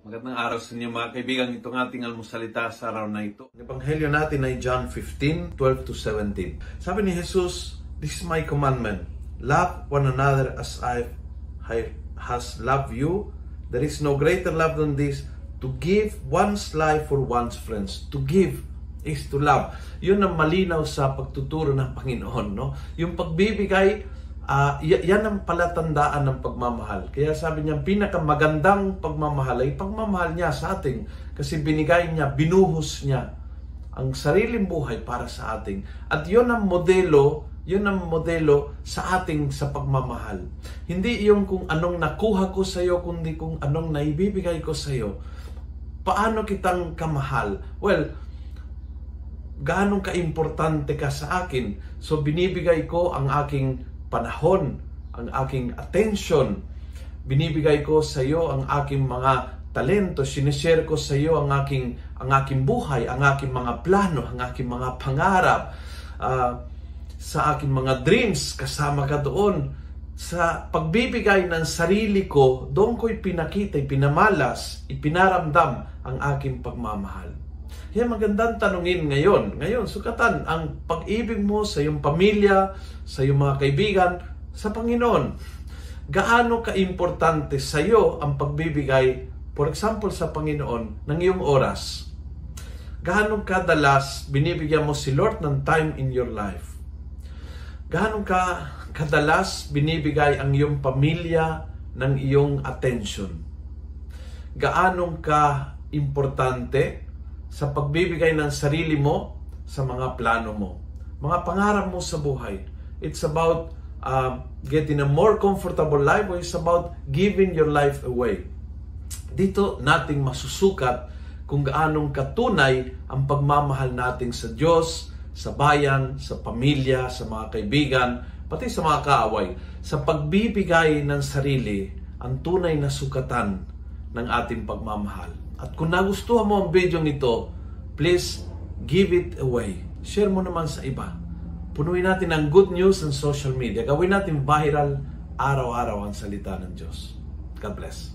Magandang araw sa inyo mga kaibigan. Itong ating almusalita sa araw na ito. Ang ebanghelyo natin ay John 15:12-17. Sabi ni Jesus, "This is my commandment. Love one another as I has loved you. There is no greater love than this, to give one's life for one's friends." To give is to love. Yun ang malinaw sa pagtuturo ng Panginoon, no? Yung pagbibigay, yan ang palatandaan ng pagmamahal. Kaya sabi niya, pinakamagandang pagmamahal ay pagmamahal niya sa atin. Kasi binigay niya, binuhos niya ang sariling buhay para sa atin. At yun ang modelo sa ating sa pagmamahal. Hindi yung kung anong nakuha ko sa iyo, kundi kung anong naibibigay ko sa iyo. Paano kitang kamahal? Well, gaano ka-importante ka sa akin? So binibigay ko ang aking panahon, ang aking attention, binibigay ko sa iyo ang aking mga talento, sinishare ko sa iyo ang aking buhay, ang aking mga plano, ang aking mga pangarap, sa aking mga dreams, kasama ka doon. Sa pagbibigay ng sarili ko, doon ko'y pinakita, pinamalas, ipinaramdam ang aking pagmamahal. Kaya magandang tanungin ngayon, sukatan ang pag-ibig mo sa iyong pamilya, sa iyong mga kaibigan, sa Panginoon. Gaano ka-importante sa iyo ang pagbibigay, for example, sa Panginoon, ng iyong oras? Gaano kadalas binibigyan mo si Lord ng time in your life? Gaano kadalas binibigay ang iyong pamilya ng iyong attention? Gaano ka-importante sa pagbibigay ng sarili mo sa mga plano mo, mga pangarap mo sa buhay? It's about getting a more comfortable life, or it's about giving your life away. Dito nating masusukat kung gaanong katunay ang pagmamahal natin sa Diyos, sa bayan, sa pamilya, sa mga kaibigan, pati sa mga kaaway. Sa pagbibigay ng sarili, ang tunay na sukatan ng ating pagmamahal. At kung nagustuhan mo ang video nito, please give it away. Share mo naman sa iba. Punuin natin ang good news sa social media. Gawin natin viral araw-araw ang salita ng Diyos. God bless.